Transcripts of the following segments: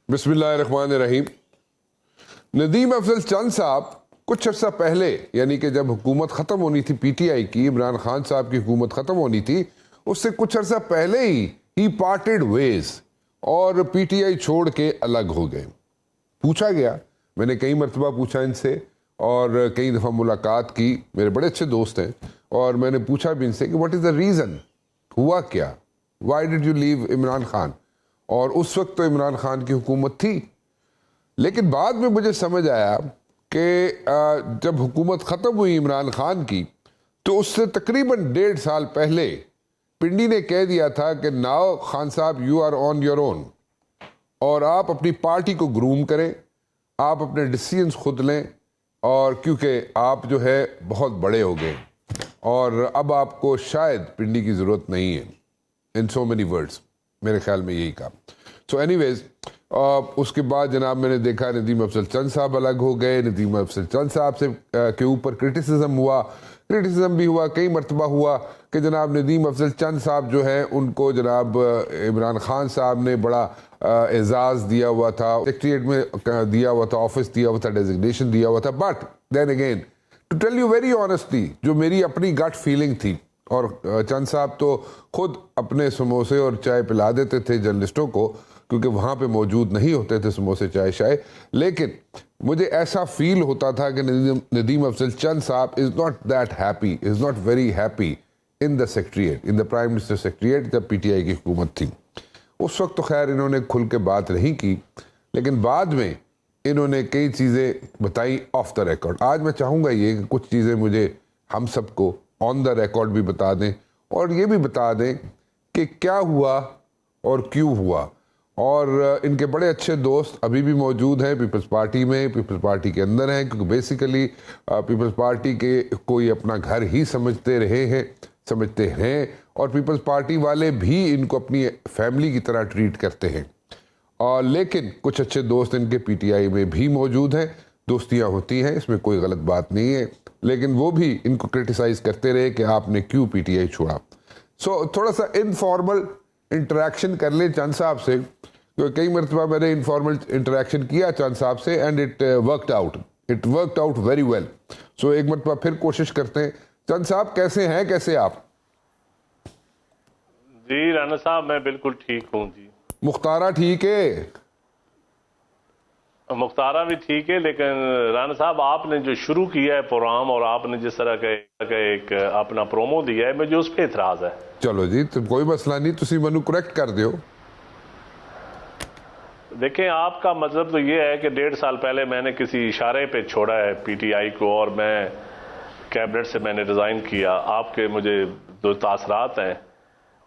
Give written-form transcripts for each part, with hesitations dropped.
بسم اللہ الرحمن الرحیم۔ ندیم افضل چند صاحب کچھ عرصہ پہلے، یعنی کہ جب حکومت ختم ہونی تھی پی ٹی آئی کی، عمران خان صاحب کی حکومت ختم ہونی تھی، اس سے کچھ عرصہ پہلے ہی پارٹیڈ ویز اور پی ٹی آئی چھوڑ کے الگ ہو گئے۔ پوچھا گیا، میں نے کئی مرتبہ پوچھا ان سے اور کئی دفعہ ملاقات کی، میرے بڑے اچھے دوست ہیں، اور میں نے پوچھا بھی ان سے کہ واٹ از دا ریزن، ہوا کیا، وائی ڈڈ یو لیو عمران خان؟ اور اس وقت تو عمران خان کی حکومت تھی، لیکن بعد میں مجھے سمجھ آیا کہ جب حکومت ختم ہوئی عمران خان کی تو اس سے تقریباً 1.5 سال پہلے پنڈی نے کہہ دیا تھا کہ ناؤ خان صاحب you are on your own, اور آپ اپنی پارٹی کو گروم کریں، آپ اپنے ڈیسیژنز خود لیں، اور کیونکہ آپ جو ہے بہت بڑے ہو گئے اور اب آپ کو شاید پنڈی کی ضرورت نہیں ہے، ان سو مینی ورڈز، میرے خیال میں یہی کہا۔ سو اینی ویز اس کے بعد جناب میں نے دیکھا ندیم افضل چند صاحب الگ ہو گئے، ندیم افضل چند صاحب سے کے اوپر کرٹیسزم بھی ہوا، کئی مرتبہ ہوا کہ جناب ندیم افضل چند صاحب جو ہے ان کو جناب عمران خان صاحب نے بڑا اعزاز دیا ہوا تھا، سیکریٹریٹ میں دیا ہوا تھا، آفس دیا ہوا تھا، ڈیزگنیشن دیا ہوا تھا، but then again to tell you very honestly جو میری اپنی گٹ فیلنگ تھی، اور چند صاحب تو خود اپنے سموسے اور چائے پلا دیتے تھے جرنلسٹوں کو کیونکہ وہاں پہ موجود نہیں ہوتے تھے سموسے چائے شائے، لیکن مجھے ایسا فیل ہوتا تھا کہ ندیم افضل چند صاحب is not that happy, is not very happy in the secretariat, in the prime minister secretariat جب پی ٹی آئی کی حکومت تھی۔ اس وقت تو خیر انہوں نے کھل کے بات نہیں کی، لیکن بعد میں انہوں نے کئی چیزیں بتائی آف دا ریکارڈ۔ آج میں چاہوں گا یہ کہ کچھ چیزیں مجھے ہم سب کو آن دا ریکارڈ بھی بتا دیں، اور یہ بھی بتا دیں کہ کیا ہوا اور کیوں ہوا۔ اور ان کے بڑے اچھے دوست ابھی بھی موجود ہیں پیپلز پارٹی میں، پیپلز پارٹی کے اندر ہیں، کیونکہ بیسیکلی پیپلز پارٹی کے کوئی اپنا گھر ہی سمجھتے ہیں، اور پیپلز پارٹی والے بھی ان کو اپنی فیملی کی طرح ٹریٹ کرتے ہیں، اور لیکن کچھ اچھے دوست ان کے پی ٹی آئی میں بھی موجود ہیں، دوستیاں ہوتی ہیں، اس میں کوئی غلط بات نہیں ہے، لیکن وہ بھی ان کو کرٹیسائز کرتے رہے کہ آپ نے کیوں پی ٹی آئی چھوڑا۔ سو تھوڑا سا انفارمل انٹریکشن کر لیں چند صاحب سے، کیونکہ کئی مرتبہ میں نے انفارمل انٹریکشن کیا چند صاحب سے and it worked out very well. So ایک مرتبہ پھر کوشش کرتے ہیں۔ چند صاحب کیسے ہیں، کیسے آپ؟ جی رانا صاحب میں بالکل ٹھیک ہوں جی۔ مختارہ ٹھیک ہے؟ مختارہ بھی ٹھیک ہے، لیکن رانا صاحب آپ نے جو شروع کیا ہے پروگرام اور آپ نے جس طرح کا ایک اپنا پرومو دیا ہے، مجھے اس پہ اعتراض ہے۔ چلو جی، تو کوئی مسئلہ نہیں، تسی منو کریکٹ کر دیو۔ دیکھیں آپ کا مطلب تو یہ ہے کہ 1.5 سال پہلے میں نے کسی اشارے پہ چھوڑا ہے پی ٹی آئی کو، اور میں کیبنٹ سے میں نے ریزائن کیا۔ آپ کے مجھے جو تاثرات ہیں،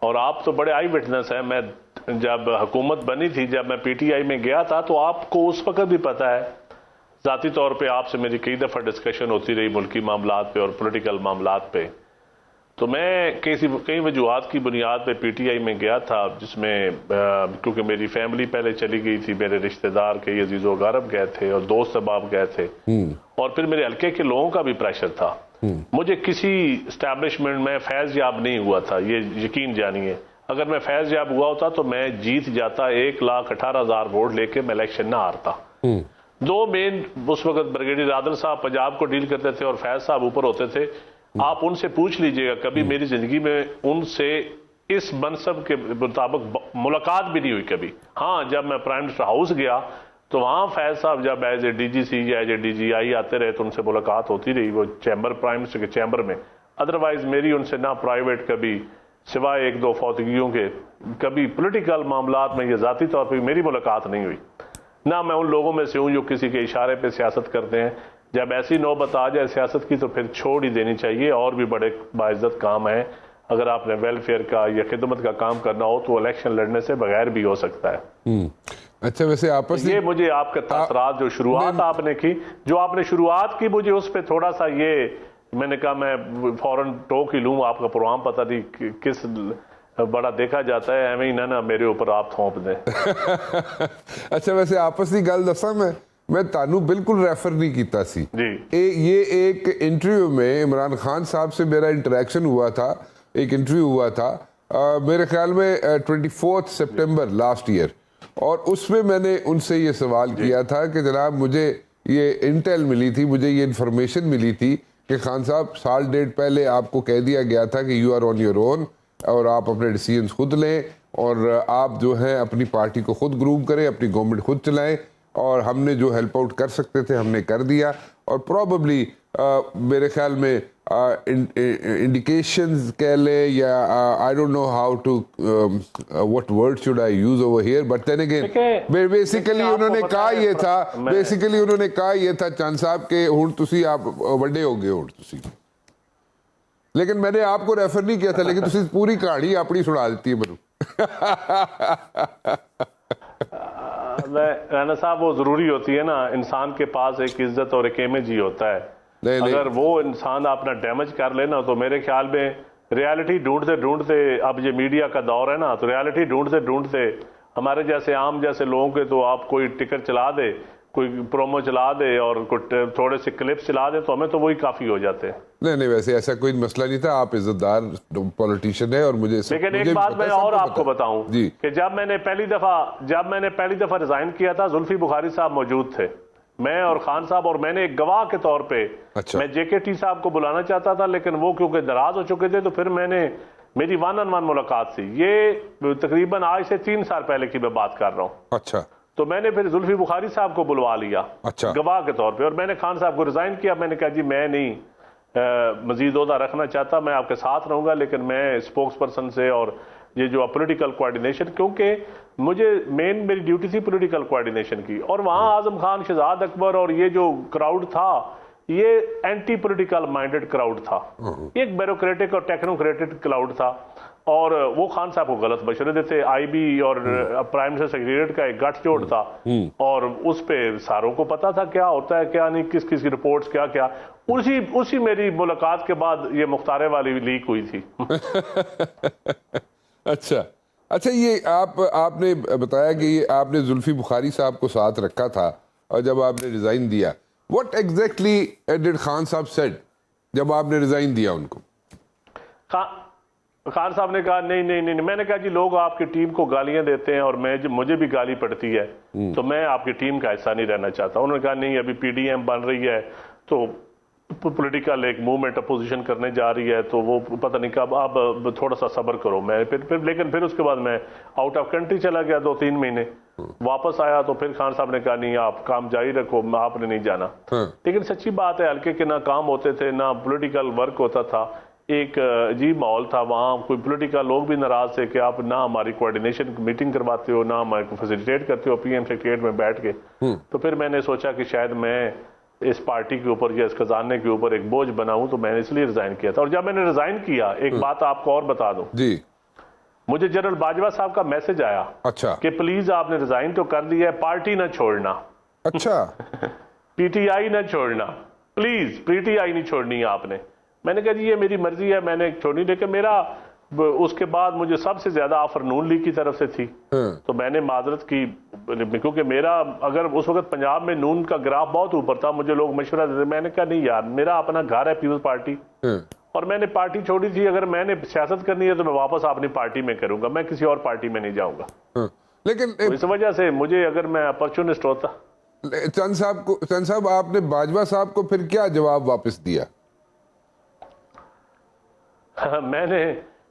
اور آپ تو بڑے آئی وٹنس ہیں، میں جب حکومت بنی تھی، جب میں پی ٹی آئی میں گیا تھا تو آپ کو اس وقت بھی پتہ ہے، ذاتی طور پہ آپ سے میری کئی دفعہ ڈسکشن ہوتی رہی ملکی معاملات پہ اور پولیٹیکل معاملات پہ، تو میں کئی وجوہات کی بنیاد پہ پی ٹی آئی میں گیا تھا، جس میں کیونکہ میری فیملی پہلے چلی گئی تھی، میرے رشتہ دار کئی عزیز و اقارب گئے تھے اور دوست احباب گئے تھے، اور پھر میرے حلقے کے لوگوں کا بھی پریشر تھا۔ مجھے کسی اسٹیبلشمنٹ میں فیض یاب نہیں ہوا تھا، یہ یقین جانیے۔ اگر میں فیض یاب ہوا ہوتا تو میں جیت جاتا، 1,18,000 ووٹ لے کے میں الیکشن نہ ہارتا۔ دو مین اس وقت بریگیڈیئر عادل صاحب پنجاب کو ڈیل کرتے تھے اور فیض صاحب اوپر ہوتے تھے۔ آپ ان سے پوچھ لیجئے گا، کبھی میری زندگی میں ان سے اس منصب کے مطابق ملاقات بھی نہیں ہوئی کبھی۔ ہاں جب میں پرائم منسٹر ہاؤس گیا تو وہاں فیض صاحب جب ایز اے ڈی جی سی یا ایز اے ڈی جی آئی آتے رہے تو ان سے ملاقات ہوتی رہی، وہ چیمبر، پرائم منسٹر کے چیمبر میں۔ ادروائز میری ان سے نہ پرائیویٹ کبھی سوائے 1-2 فوتگیوں کے کبھی پولیٹیکل معاملات میں یا ذاتی طور پہ میری ملاقات نہیں ہوئی، نہ میں ان لوگوں میں سے ہوں جو کسی کے اشارے پہ سیاست کرتے ہیں۔ جب ایسی نوبت آ جائے سیاست کی تو پھر چھوڑ ہی دینی چاہیے، اور بھی بڑے باعزت کام ہیں۔ اگر آپ نے ویلفیئر کا یا خدمت کا کام کرنا ہو تو الیکشن لڑنے سے بغیر بھی ہو سکتا ہے۔ اچھا، ویسے آپس یہ مجھے آپ کے تاثرات جو شروعات آپ نے کی، مجھے اس پہ تھوڑا سا یہ میں نے کہا میں فوراً ٹوک ہی لوں، آپ کا پروگرام پتہ نہیں کس بڑا دیکھا جاتا ہے، ایویں ہی نہ میرے اوپر آپ تھوپ دیں۔ اچھا، ویسے آپس کی گل دساں، میں تانوں بالکل ریفر نہیں کیتا سی جی۔ یہ ایک انٹرویو میں عمران خان صاحب سے میرا انٹریکشن ہوا تھا، ایک انٹرویو ہوا تھا میرے خیال میں 24 سپٹمبر لاسٹ ایئر، اور اس میں میں نے ان سے یہ سوال کیا تھا کہ جناب مجھے یہ انٹیل ملی تھی, مجھے یہ انفارمیشن ملی تھی کہ خان صاحب سال ڈیڑھ پہلے آپ کو کہہ دیا گیا تھا کہ you are on your own, اور آپ اپنے ڈیسیجنز خود لیں, اور آپ جو ہیں اپنی پارٹی کو خود گروم کریں, اپنی گورنمنٹ خود چلائیں, اور ہم نے جو ہیلپ آؤٹ کر سکتے تھے ہم نے کر دیا. اور پروبیبلی میرے خیال میں انڈیکیشنز کہہ لیں یا I don't know how to what word should I use over here, but then again basically انہوں نے کہا یہ تھا چند صاحب کہ ہن تسی آپ وڈے ہو گئے ہو تسی. لیکن میں نے آپ کو ریفر نہیں کیا تھا, لیکن تسی پوری کہانی اپنی سنا دیتی ہے مجھے. رانا صاحب وہ ضروری ہوتی ہے نا, انسان کے پاس ایک عزت اور ایک امیج ہی ہوتا ہے. اگر وہ انسان اپنا ڈیمیج کر لینا تو میرے خیال میں ریالٹی ڈھونڈتے اب یہ میڈیا کا دور ہے نا, تو ریالٹی ڈھونڈتے ہمارے جیسے عام جیسے لوگوں کے تو آپ کوئی ٹکر چلا دے, کوئی پرومو چلا دے اور تھوڑے سے کلپس چلا دے تو ہمیں تو وہی کافی ہو جاتے ہیں. نہیں ویسے ایسا کوئی مسئلہ نہیں تھا, آپ عزت دار پولیٹیشین ہے. اور مجھے لیکن ایک بات میں اور آپ کو بتاؤں کہ جب میں نے پہلی دفعہ ریزائن کیا تھا زلفی بخاری صاحب موجود تھے, میں اور خان صاحب, اور میں نے ایک گواہ کے طور پہ میں جے کے ٹی صاحب کو بلانا چاہتا تھا, لیکن وہ کیونکہ ناراض ہو چکے تھے تو پھر میں نے میری 1-on-1 ملاقات تھی. یہ تقریباً آج سے 3 سال پہلے کی میں بات کر رہا ہوں. اچھا. تو میں نے پھر زلفی بخاری صاحب کو بلوا لیا گواہ کے طور پہ, اور میں نے خان صاحب کو ریزائن کیا. میں نے کہا جی میں نہیں مزید عہدہ رکھنا چاہتا, میں آپ کے ساتھ رہوں گا, لیکن میں اسپوکس پرسن سے اور یہ جو پولیٹیکل کوارڈینیشن, کیونکہ مجھے میری ڈیوٹی تھی پولیٹیکل کوارڈینیشن کی, اور وہاں اعظم خان, شہزاد اکبر اور یہ جو کراؤڈ تھا یہ اینٹی پولیٹیکل مائنڈڈ کراؤڈ تھا, ایک بیوروکریٹک اور ٹیکنوکریٹک کراؤڈ تھا, اور وہ خان صاحب کو غلط مشورے دیتے. آئی بی اور پرائم منسٹر سیکریٹریٹ کا ایک گٹھ جوڑ تھا, اور اس پہ ساروں کو پتا تھا کیا ہوتا ہے کیا نہیں, کس کی رپورٹس کیا. اسی میری ملاقات کے بعد یہ مختارے والی لیک ہوئی تھی. اچھا یہ آپ نے بتایا کہ یہ آپ نے زلفی بخاری صاحب کو ساتھ رکھا تھا, اور جب آپ نے ریزائن دیا what exactly did خان صاحب said جب آپ نے ریزائن دیا ان کو؟ خان صاحب نے کہا نہیں. میں نے کہا جی لوگ آپ کی ٹیم کو گالیاں دیتے ہیں اور مجھے بھی گالی پڑتی ہے, تو میں آپ کی ٹیم کا حصہ نہیں رہنا چاہتا. انہوں نے کہا نہیں, ابھی پی ڈی ایم بن رہی ہے تو پولیٹیکل ایک موومنٹ اپوزیشن کرنے جا رہی ہے, تو وہ پتہ نہیں کب, آپ تھوڑا سا صبر کرو. میں لیکن پھر اس کے بعد میں آؤٹ آف کنٹری چلا گیا 2-3 مہینے, واپس آیا تو پھر خان صاحب نے کہا نہیں آپ کام جاری رکھو, آپ نے نہیں جانا. لیکن سچی بات ہے ہلکے کے نہ کام ہوتے تھے نہ پولیٹیکل ورک ہوتا تھا, ایک عجیب ماحول تھا وہاں. کوئی پولیٹیکل لوگ بھی ناراض تھے کہ آپ نہ ہماری کوارڈینیشن میٹنگ کرواتے ہو, نہ ہمارے کو فیسیلیٹیٹ کرتے ہو پی ایم سیکریٹریٹ میں بیٹھ کے. تو پھر میں نے سوچا کہ شاید میں اس پارٹی کے اوپر یا اس خزانے کے اوپر ایک بوجھ بناؤں, تو میں نے اس لیے ریزائن کیا تھا. اور جب میں نے ریزائن کیا, ایک بات آپ کو اور بتا دوں, مجھے جنرل باجوہ صاحب کا میسج آیا کہ پلیز آپ نے ریزائن تو کر دیا ہے, پارٹی نہ چھوڑنا. اچھا. پی ٹی آئی نہ چھوڑنا پلیز, پی ٹی آئی نہیں چھوڑنی آپ نے. میں نے کہا جی یہ میری مرضی ہے, میں نے چھوڑنی. لیکن میرا اس کے بعد مجھے سب سے زیادہ آفر نون لیگ کی طرف سے تھی, تو میں نے معذرت کی, کیونکہ میرا اگر اس وقت پنجاب میں نون کا گراف بہت اوپر تھا, مجھے لوگ مشورہ دیتے. میں نے کہا نہیں یار, میرا اپنا گھر ہے پیپلز پارٹی, اور میں نے پارٹی چھوڑی تھی. اگر میں نے سیاست کرنی ہے تو میں واپس اپنی پارٹی میں کروں گا, میں کسی اور پارٹی میں نہیں جاؤں گا. لیکن اس وجہ سے مجھے, اگر میں اپرچونسٹ ہوتا. چند صاحب آپ نے باجوہ صاحب کو پھر کیا جواب واپس دیا؟ میں نے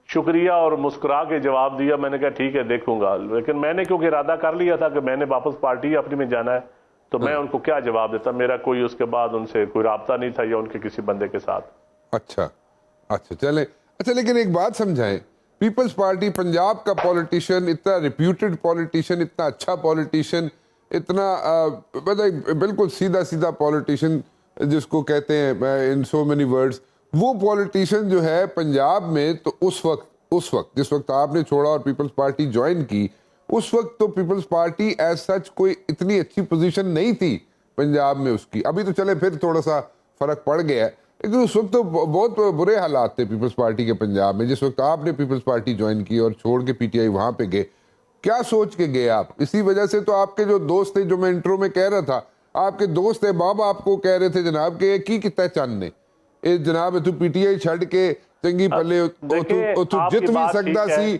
شکریہ اور مسکرا کے جواب دیا. میں نے کہا ٹھیک ہے دیکھوں گا, لیکن میں نے کیونکہ ارادہ کر لیا تھا کہ میں نے واپس پارٹی اپنی میں جانا ہے, تو میں ان کو کیا جواب دیتا. میرا کوئی اس کے بعد ان سے کوئی رابطہ نہیں تھا یا ان کے کسی بندے کے ساتھ. اچھا چلیں. اچھا لیکن ایک بات سمجھائیں, پیپلز پارٹی پنجاب کا پولیٹیشین, اتنا ریپیوٹڈ پولیٹیشین, اتنا اچھا پولیٹیشین, اتنا بالکل سیدھا پولیٹیشین جس کو کہتے ہیں ان سو مینی ورڈز, وہ پولیٹیشین جو ہے پنجاب میں, تو اس وقت جس وقت آپ نے چھوڑا اور پیپلز پارٹی جوائن کی, اس وقت تو پیپلز پارٹی ایز سچ کوئی اتنی اچھی پوزیشن نہیں تھی پنجاب میں اس کی. ابھی تو چلے پھر تھوڑا سا فرق پڑ گیا ہے, لیکن اس وقت تو بہت برے حالات تھے پیپلز پارٹی کے پنجاب میں. جس وقت آپ نے پیپلز پارٹی جوائن کی اور چھوڑ کے پی ٹی آئی وہاں پہ گئے, کیا سوچ کے گئے آپ؟ اسی وجہ سے تو آپ کے جو دوست تھے, جو میں انٹرو میں کہہ رہا تھا, آپ کے دوست احباب آپ کو کہہ رہے تھے جناب کہ کی کتنا چند نے جناب تو پی ٹی آئی چھڑ کے ਚੰਗੀ ਭਲੇ ਉਹ ਤੂੰ ਜਿੱਤ ਵੀ ਸਕਦਾ ਸੀ,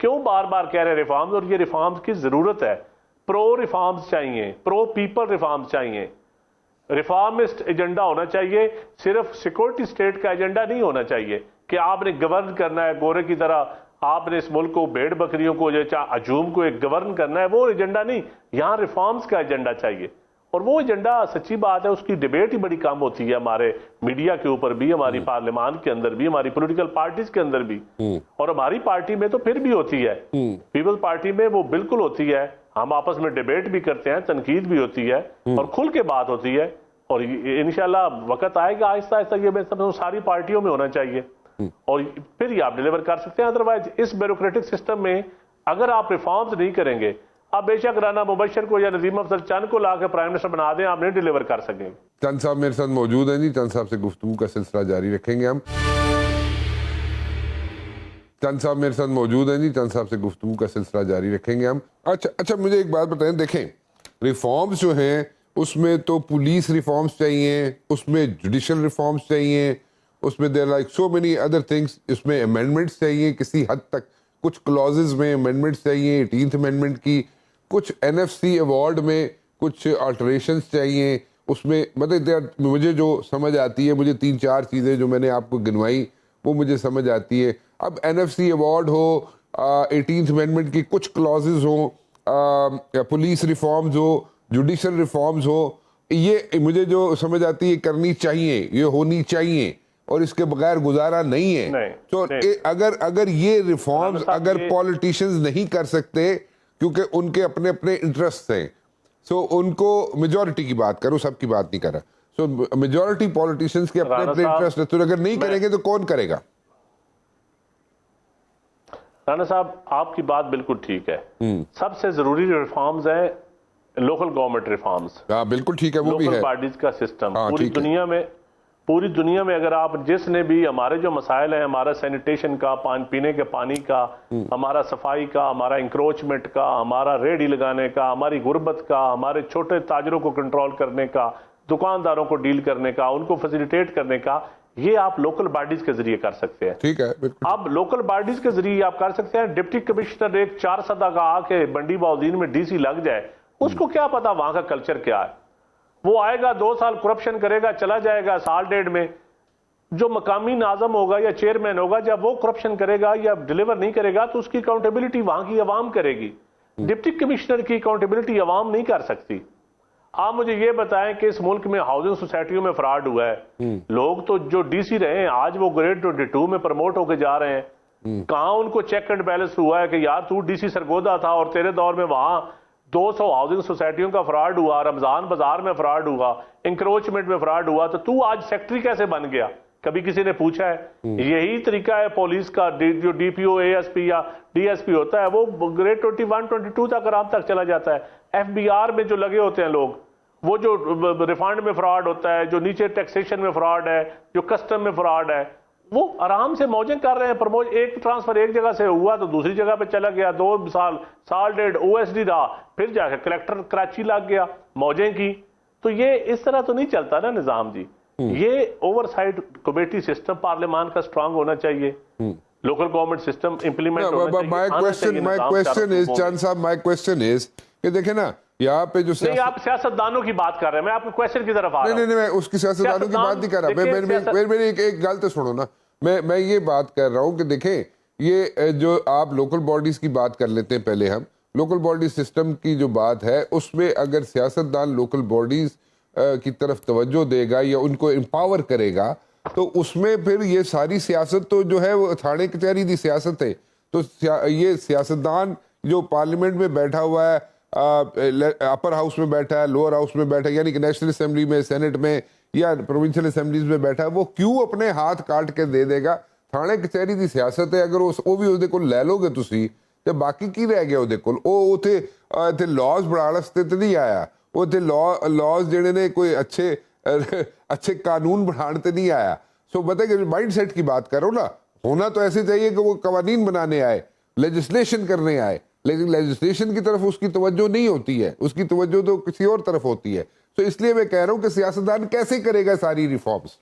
کیوں بار بار کہہ رہے ریفارمز؟ اور یہ ریفارمز کی ضرورت ہے. پرو ریفارمز چاہیے, پرو پیپل ریفارمز چاہیے. ریفارمسٹ ایجنڈا ہونا چاہیے, صرف سیکورٹی سٹیٹ کا ایجنڈا نہیں ہونا چاہیے کہ آپ نے گورن کرنا ہے گورے کی طرح, آپ نے اس ملک کو بھیڑ بکریوں کو ہجوم کو ایک گورن کرنا ہے, وہ ایجنڈا نہیں. یہاں ریفارمز کا ایجنڈا چاہیے. اور وہ ایجنڈا سچی بات ہے اس کی ڈیبیٹ ہی بڑی کم ہوتی ہے ہمارے میڈیا کے اوپر بھی, ہماری پارلیمان کے اندر بھی, ہماری پولیٹیکل پارٹیز کے اندر بھی, اور ہماری پارٹی میں تو پھر بھی ہوتی ہے. پیپلز پارٹی میں وہ بالکل ہوتی ہے. ہم آپس میں ڈیبیٹ بھی کرتے ہیں, تنقید بھی ہوتی ہے اور کھل کے بات ہوتی ہے. اور انشاءاللہ وقت آئے گا آہستہ آہستہ یہ میں سمجھتا ہوں ساری پارٹیوں میں ہونا چاہیے, اور پھر یہ آپ ڈیلیور کر سکتے ہیں. ادروائز اس بیوروکریٹک سسٹم میں اگر آپ ریفارمز نہیں کریں گے, آپ بے شک رانا مبشر کو یا نظیم افضل چند کو لا کے پرائم منسٹر بنا دیں, آپ نہیں ڈیلیور کر سکیں گے. چند صاحب میرے ساتھ موجود ہیں جی, چند صاحب سے گفتگو کا سلسلہ جاری رکھیں گے ہم. چند صاحب میرے ساتھ موجود ہیں جی, چند صاحب سے گفتگو کا سلسلہ جاری رکھیں گے ہم. اچھا مجھے ایک بات بتائیں, دیکھیں ریفارمز جو ہیں اس میں تو پولیس ریفارمز چاہیے, اس میں جوڈیشل ریفارمز چاہیے, اس میں there like so many other things, اس میں امینڈمنٹس چاہیے کسی حد تک, کچھ کلازز میں امینڈمنٹس چاہیے 18th امینڈمنٹ کی, کچھ NFC ایوارڈ میں کچھ آلٹریشنز چاہیے. اس میں مطلب مجھے جو سمجھ آتی ہے, مجھے 3-4 چیزیں جو میں نے آپ کو گنوائی وہ مجھے سمجھ آتی ہے. اب NFC ایوارڈ ہو, 18th امینڈمنٹ کی کچھ کلازز ہوں, پولیس ریفارمز ہو, جوڈیشل ریفارمز ہو, یہ مجھے جو سمجھ آتی ہے کرنی چاہیے, یہ ہونی چاہیے, اور اس کے بغیر گزارا نہیں ہے. تو اگر یہ ریفارمز اگر پولیٹیشنز نہیں کر سکتے کیونکہ ان کے اپنے اپنے انٹرسٹ ہیں, سو ان کو میجورٹی کی بات کرو, سب کی بات نہیں کر رہا, سو میجورٹی پولیٹیشنز کے اپنے اپنے انٹرسٹ ہیں, تو اگر نہیں کریں گے تو کون کرے گا؟ رانا صاحب آپ کی بات بالکل ٹھیک ہے. سب سے ضروری ریفارمز ہیں لوکل گورنمنٹ ریفارمز. ہاں بالکل ٹھیک ہے, وہ بھی ہے. لوکل باڈیز کا سسٹم پوری دنیا میں اگر آپ جس نے بھی ہمارے جو مسائل ہیں, ہمارا سینیٹیشن کا, پینے کے پانی کا, ہمارا صفائی کا, ہمارا انکروچمنٹ کا, ہمارا ریڈی لگانے کا, ہماری غربت کا, ہمارے چھوٹے تاجروں کو کنٹرول کرنے کا, دکانداروں کو ڈیل کرنے کا, ان کو فیسیلیٹیٹ کرنے کا, یہ آپ لوکل باڈیز کے ذریعے کر سکتے ہیں. ٹھیک ہے, اب لوکل باڈیز کے ذریعے آپ کر سکتے ہیں. ڈپٹی کمشنر ایک 4 سدہ کا آ کے بنڈی باؤدین میں DC لگ جائے, اس کو کیا پتا وہاں کا کلچر کیا ہے؟ وہ آئے گا 2 سال کرپشن کرے گا, چلا جائے گا, سال ڈیڑھ میں جو مقامی ناظم ہوگا یا چیئرمین ہوگا, جب وہ کرپشن کرے گا یا ڈیلیور نہیں کرے گا تو اس کی اکاؤنٹیبلٹی وہاں کی عوام کرے گی. ڈپٹی کمشنر کی اکاؤنٹیبلٹی عوام نہیں کر سکتی. آپ مجھے یہ بتائیں کہ اس ملک میں ہاؤسنگ سوسائٹیوں میں فراڈ ہوا ہے, لوگ تو جو DC رہے ہیں آج وہ گریڈ 22 میں پروموٹ ہو کے جا رہے ہیں, کہاں ان کو چیک اینڈ بیلنس ہوا ہے کہ یار تو DC سرگودا تھا اور تیرے دور میں وہاں 200 ہاؤسنگ سوسائٹیوں کا فراڈ ہوا, رمضان بازار میں فراڈ ہوا, انکروچمنٹ میں فراڈ ہوا, تو آج سیکٹری کیسے بن گیا؟ کبھی کسی نے پوچھا ہے؟ یہی طریقہ ہے پولیس کا, جو DPO ASP یا DSP ہوتا ہے وہ گریڈ 21 22 تک آرام تک چلا جاتا ہے. FBR میں جو لگے ہوتے ہیں لوگ, وہ جو ریفنڈ میں فراڈ ہوتا ہے, جو نیچے ٹیکسیشن میں فراڈ ہے, جو کسٹم میں فراڈ ہے, وہ آرام سے موجیں کر رہے ہیں. ایک ٹرانسفر ایک جگہ سے ہوا تو دوسری جگہ پہ چلا گیا, 2 سال ڈیڑھ OSD رہا, پھر جا کے کلیکٹر کراچی لگ گیا, موجیں کی. تو یہ اس طرح تو نہیں چلتا نا نظام جی. یہ اوور سائٹ کمیٹی سسٹم پارلیمان کا سٹرانگ ہونا چاہیے, لوکل گورنمنٹ سسٹم امپلیمنٹ ہونا چاہیے. مائی کوسچن از کہ دیکھیں نا یہاں پہ جو نہیں, آپ سیاستدانوں کی بات کر رہے ہیں, میں آپ کے کویسچن کی طرف آ رہا ہوں. نہیں, میں اس کی سیاستدانوں کی بات نہیں کر رہا. میری ایک گل تو سنو نا, میں یہ بات کر رہا ہوں کہ دیکھیں یہ جو آپ لوکل باڈیز کی بات کر لیتے ہیں, پہلے ہم لوکل باڈی سسٹم کی جو بات ہے اس میں اگر سیاستدان لوکل باڈیز کی طرف توجہ دے گا یا ان کو امپاور کرے گا تو اس میں پھر یہ ساری سیاست تو جو ہے وہ تھانے کچہری دی سیاست ہے. تو یہ سیاستدان جو پارلیمنٹ میں بیٹھا ہوا ہے, اپر ہاؤس میں بیٹھا ہے, لوور ہاؤس میں بیٹھا ہے, یعنی کہ نیشنل اسمبلی میں, سینٹ میں یا پروونشل اسمبلیز میں بیٹھا ہے, وہ کیوں اپنے ہاتھ کاٹ کے دے گا؟ تھانے کچہری دی سیاست ہے. اگر وہ بھی اس دے کول لے لو گے تسی تے باقی کی رہ گیا؟ وہ دے کول او تے لاز بڑھاڑستے تے نہیں آیا, وہ تے لاز جڑے نے کوئی اچھے قانون بڑھان تے نہیں آیا. سو بتائیں کہ مائنڈ سیٹ کی بات کرو نا, ہونا تو ایسے چاہیے کہ وہ قوانین بنانے آئے, لیجسلیشن کرنے آئے, لیکن لیجسلیشن کی طرف اس کی توجہ نہیں ہوتی ہے, اس کی توجہ تو کسی اور طرف ہوتی ہے. تو اس لیے میں کہہ رہا ہوں کہ سیاستدان کیسے کرے گا ساری ریفارمز؟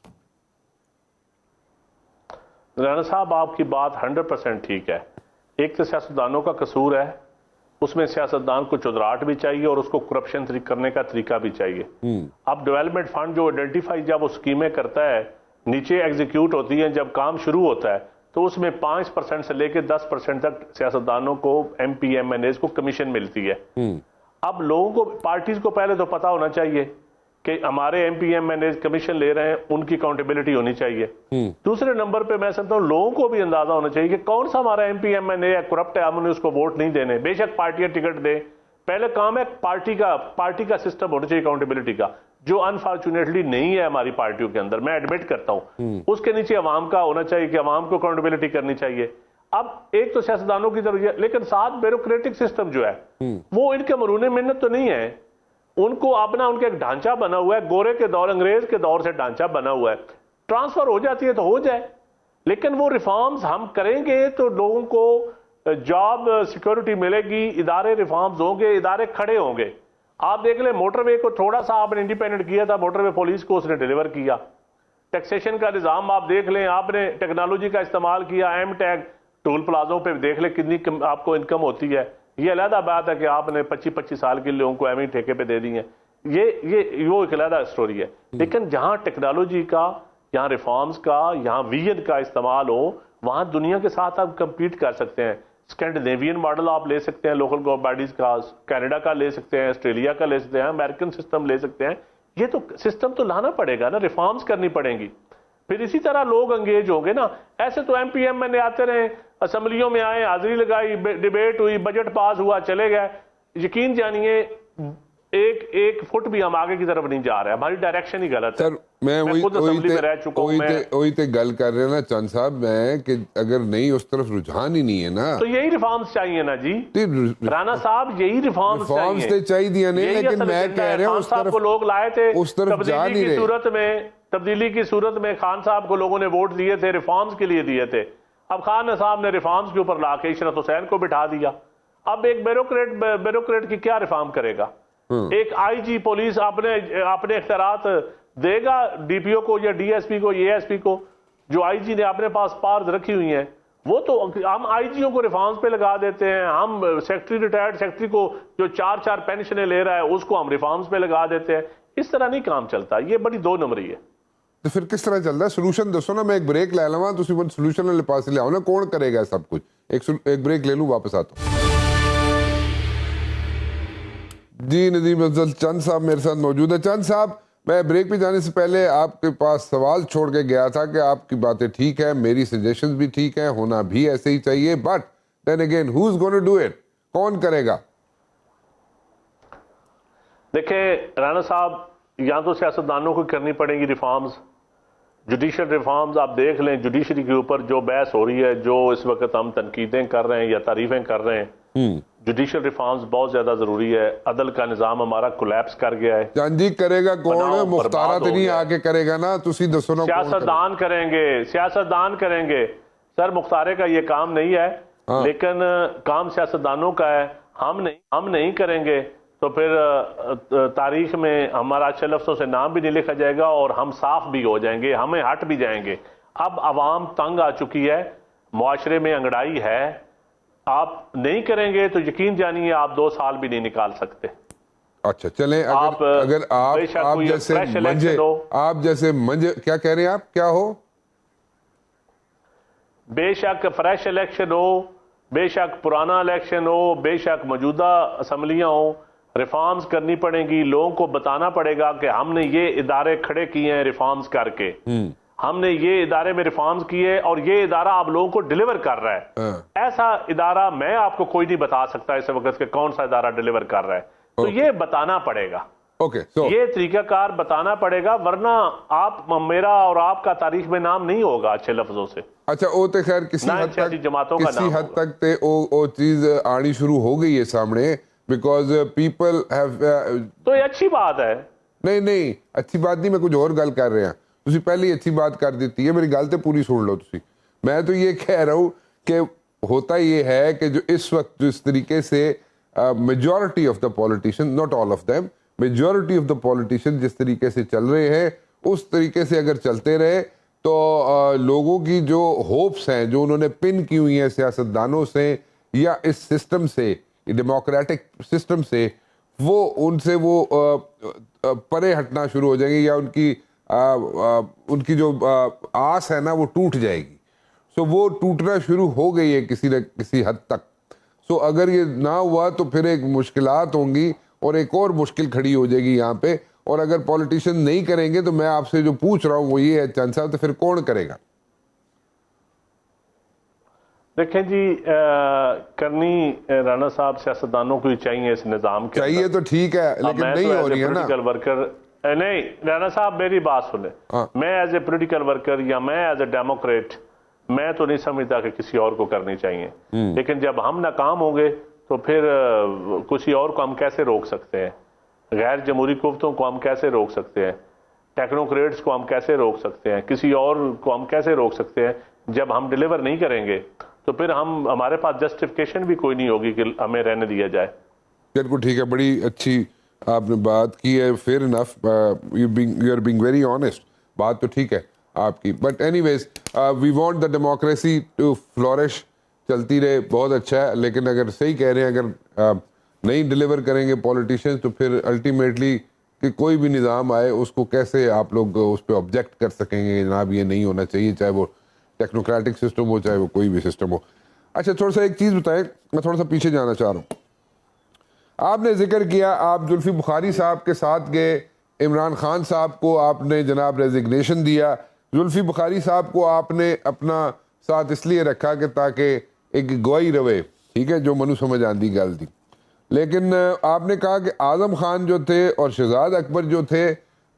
رانا صاحب آپ کی بات 100% ٹھیک ہے, ایک تو سیاستدانوں کا قصور ہے، اس میں سیاستدان کو چودراہٹ بھی چاہیے اور اس کو کرپشن کرنے کا طریقہ بھی چاہیے۔ اب ڈیولپمنٹ فنڈ جو آئیڈینٹیفائی جب وہ اسکیمیں کرتا ہے، نیچے ایگزیکیوٹ ہوتی ہیں، جب کام شروع ہوتا ہے تو اس میں 5% سے لے کے 10% تک سیاستدانوں کو M P M N As کو کمیشن ملتی ہے۔ اب لوگوں کو، پارٹیز کو پہلے تو پتا ہونا چاہیے کہ ہمارے M P M N As commission لے رہے ہیں، ان کی اکاؤنٹیبلٹی ہونی چاہیے۔ دوسرے نمبر پہ میں سمجھتا ہوں لوگوں کو بھی اندازہ ہونا چاہیے کہ کون سا ہمارا ایم پی ایم این اے ہے، کرپٹ ہے، ہم انہیں اس کو ووٹ نہیں دینے۔ بے شک پارٹیاں ٹکٹ دیں، پہلے کام ہے پارٹی کا سسٹم ہونا چاہیے اکاؤنٹیبلٹی کا، جو انفارچونیٹلی نہیں ہے ہماری پارٹیوں کے اندر، میں ایڈمٹ کرتا ہوں۔ اس کے نیچے عوام کا ہونا چاہیے کہ عوام کو اکاؤنٹیبلٹی کرنی چاہیے۔ اب ایک تو سیاستدانوں کی ضرورت، لیکن ساتھ بیوروکریٹک سسٹم جو ہے وہ ان کے مرہون منت تو نہیں ہے، ان کو اپنا ان کا ایک ڈھانچہ بنا ہوا ہے، گورے کے دور، انگریز کے دور سے ڈھانچہ بنا ہوا ہے، ٹرانسفر ہو جاتی ہے تو ہو جائے، لیکن وہ ریفارمز ہم کریں گے تو لوگوں کو جاب سیکورٹی ملے گی، ادارے ریفارمز ہوں گے، ادارے کھڑے ہوں گے۔ آپ دیکھ لیں موٹر وے کو تھوڑا سا آپ نے انڈیپینڈنٹ کیا تھا، موٹر وے پولیس کو اس نے ڈیلیور کیا۔ ٹیکسیشن کا نظام آپ دیکھ لیں، آپ نے ٹیکنالوجی کا استعمال کیا، ایم ٹیگ ٹول پلازوں پہ دیکھ لیں کتنی آپ کو انکم ہوتی ہے۔ یہ علیحدہ بات ہے کہ آپ نے 25 سال کے لوگوں کو ایویں ٹھیکے پہ دے دی ہیں، یہ وہ ایک علیحدہ اسٹوری ہے۔ لیکن جہاں ٹیکنالوجی کا، یہاں ریفارمز کا، یہاں ویژن کا استعمال ہو، وہاں دنیا کے ساتھ آپ کمپیٹ کر سکتے ہیں۔ اسکینڈینیوین ماڈل آپ لے سکتے ہیں لوکل گورنمنٹ باڈیز کا، کینیڈا کا لے سکتے ہیں، آسٹریلیا کا لے سکتے ہیں، امریکن سسٹم لے سکتے ہیں۔ یہ تو سسٹم تو لانا پڑے گا نا، ریفارمز کرنی پڑیں گی، پھر اسی طرح لوگ انگیج ہوں گے نا۔ ایسے تو ایم پی ایم این اے آتے رہے، اسمبلیوں میں آئے، حاضری لگائی، ڈیبیٹ ہوئی، بجٹ پاس ہوا، چلے گئے، یقین جانیے ایک فٹ بھی ہم آگے کی طرف نہیں جا رہے، ہماری ڈائریکشن ہی غلط ہے۔ میں خود اسمبلی میں رہ چکا ہوں، وہی تے گل کر رہے نا چند صاحب، میں کہ اگر نہیں اس طرف رجحان ہی نہیں ہے نا تو یہی ریفارمز چاہیے نا جی رانا صاحب، یہی ریفارمز چاہیے، لیکن میں کہہ رہا ہوں اس طرف کو لوگ لائے تھے، اس طرف جا نہیں رہے۔ تبدیلی کی صورت میں خان صاحب کو لوگوں نے ووٹ دیے تھے، ریفارمز کے لیے دیے تھے۔ اب خان صاحب نے ریفارمز کے اوپر لا کے عشرت حسین کو بٹھا دیا۔ اب ایک بیوروکریٹ کی کیا ریفارم کرے گا؟ ایک آئی جی پولیس اپنے اختیارات دے گا ڈی پی او کو یا ڈی ایس پی کو، اے ایس پی کو، جو آئی جی نے اپنے پاس پاورز رکھی ہوئی ہیں؟ وہ تو ہم آئی جیوں کو ریفارمز پہ لگا دیتے ہیں، ہم سیکٹری، ریٹائرڈ سیکٹری کو جو 4 پینشنیں لے رہا ہے اس کو ہم ریفارمز پہ لگا دیتے ہیں۔ اس طرح نہیں کام چلتا، یہ بڑی 2 نمبری ہے۔ تو پھر کس طرح چلتا ہے؟ سولوشن دسو نا، میں ایک بریک لے لواں، تسی وہ سولوشن والے پاس لے آؤ نا، کون کرے گا سب کچھ؟ ایک بریک لے لوں، واپس آتا ہوں۔ جی ندیم افضل چند صاحب میرے ساتھ موجود ہے۔ چند صاحب، میں بریک پہ جانے سے پہلے آپ کے پاس سوال چھوڑ کے گیا تھا کہ آپ کی باتیں ٹھیک ہے، میری سجیشنز بھی ٹھیک ہیں، ہونا بھی ایسے ہی چاہیے، but then again who is gonna do it? کون کرے گا؟ دیکھیں رانا صاحب، یہاں تو سیاستدانوں کو کرنی پڑیں گی ریفارمز، جوڈیشل ریفارمز۔ آپ دیکھ لیں جوڈیشری کے اوپر جو بحث ہو رہی ہے، جو اس وقت ہم تنقیدیں کر رہے ہیں یا تعریفیں کر رہے ہیں، جوڈیشل ریفارمز بہت زیادہ ضروری ہے۔ عدل کا نظام ہمارا کولیپس کر گیا ہے۔ جان جی کرے گا کون؟ مختارہ تو نہیں آ کے کرے گا نا، تسی دسو نا۔ سیاستدان کریں گے سر، مختارے کا یہ کام نہیں ہے، لیکن کام سیاستدانوں کا ہے۔ ہم نہیں کریں گے تو پھر تاریخ میں ہمارا اچھے لفظوں سے نام بھی نہیں لکھا جائے گا اور ہم صاف بھی ہو جائیں گے، ہمیں ہٹ بھی جائیں گے۔ اب عوام تنگ آ چکی ہے، معاشرے میں انگڑائی ہے، آپ نہیں کریں گے تو یقین جانیے آپ 2 سال بھی نہیں نکال سکتے۔ اچھا چلیں، اگر آپ جیسے منجے کیا کہہ رہے ہیں آپ، کیا ہو؟ بے شک فریش الیکشن ہو، بے شک پرانا الیکشن ہو، بے شک موجودہ اسمبلیاں ہوں، ریفارمز کرنی پڑیں گی۔ لوگوں کو بتانا پڑے گا کہ ہم نے یہ ادارے کھڑے کیے ہیں ریفارمز کر کے، ہم نے یہ ادارے میں ریفارمز کیے اور یہ ادارہ آپ لوگوں کو ڈیلیور کر رہا ہے۔ ایسا ادارہ میں آپ کو کوئی نہیں بتا سکتا اس وقت کہ کون سا ادارہ ڈیلیور کر رہا ہے، تو یہ بتانا پڑے گا، یہ طریقہ کار بتانا پڑے گا، ورنہ آپ میرا اور آپ کا تاریخ میں نام نہیں ہوگا اچھے لفظوں سے۔ اچھا وہ تو خیر کسی حد تک وہ چیز آنی شروع ہو گئی ہے سامنے، بیکاز پیپل ہیو، تو یہ اچھی بات ہے۔ نہیں اچھی بات نہیں، میں کچھ اور گل کر رہا ہوں، تسی پہلے اچھی بات کر دیتی ہے، میری گل تے پوری سن لو تسی۔ میں تو یہ کہہ رہا ہوں کہ ہوتا یہ ہے کہ جو اس وقت جس طریقے سے majority of the politician, not all of them, majority of the politician جس طریقے سے چل رہے ہیں اس طریقے سے اگر چلتے رہے تو لوگوں کی جو ہوپس ہیں جو انہوں نے پن کی ہوئی ہیں سیاستدانوں سے یا اس سسٹم سے, ڈیموکریٹک سسٹم سے, وہ ان سے وہ پرے ہٹنا شروع ہو جائیں گے, یا ان کی جو آس ہے نا وہ ٹوٹ جائے گی. سو وہ ٹوٹنا شروع ہو گئی ہے کسی نہ کسی حد تک. سو اگر یہ نہ ہوا تو پھر ایک مشکلات ہوں گی, اور ایک اور مشکل کھڑی ہو جائے گی یہاں پہ. اور اگر پولیٹیشین نہیں کریں گے تو میں آپ سے جو پوچھ رہا ہوں وہ یہ ہے چند صاحب, تو پھر کون کرے گا؟ دیکھیں جی, کرنی رانا صاحب سیاستدانوں کو ہی چاہیے اس نظام کے چاہیے تو ٹھیک ہے, لیکن نہیں ہو رہی ہے نا. پولیٹیکل ورکر نہیں, رانا صاحب میری بات سنیں, میں ایز اے پولیٹیکل ورکر یا میں ایز اے ڈیموکریٹ میں تو نہیں سمجھتا کہ کسی اور کو کرنی چاہیے. لیکن جب ہم ناکام ہوں گے تو پھر کسی اور کو ہم کیسے روک سکتے ہیں؟ غیر جمہوری قوتوں کو ہم کیسے روک سکتے ہیں؟ ٹیکنوکریٹس کو ہم کیسے روک سکتے ہیں؟ کسی اور کو ہم کیسے روک سکتے ہیں؟ جب ہم ڈیلیور نہیں کریں گے تو پھر ہمارے پاس جسٹیفیکیشن بھی کوئی نہیں ہوگی کہ ہمیں رہنے دیا جائے. بالکل ٹھیک ہے, بڑی اچھی آپ نے بات کی ہے. Fair enough, you are being very honest, بات تو ٹھیک ہے آپ کی. But anyways we want the democracy to flourish, چلتی رہے, بہت اچھا ہے. لیکن اگر صحیح کہہ رہے ہیں, اگر نہیں ڈیلیور کریں گے پولیٹیشین تو پھر الٹیمیٹلی کہ کوئی بھی نظام آئے اس کو کیسے آپ لوگ اس پہ آبجیکٹ کر سکیں گے, جناب یہ نہیں ہونا چاہیے, چاہے وہ ٹیکنوکریٹک سسٹم ہو چاہے وہ کوئی بھی سسٹم ہو. اچھا تھوڑا سا ایک چیز بتائیں, میں تھوڑا سا پیچھے جانا چاہ رہا ہوں. آپ نے ذکر کیا آپ زلفی بخاری صاحب کے ساتھ گئے, عمران خان صاحب کو آپ نے جناب ریزگنیشن دیا. زلفی بخاری صاحب کو آپ نے اپنا ساتھ اس لیے رکھا کہ تاکہ ایک گواہی روے, ٹھیک ہے, جو منو سمجھ آندی گل تھی. لیکن آپ نے کہا کہ اعظم خان جو تھے اور شہزاد اکبر جو تھے,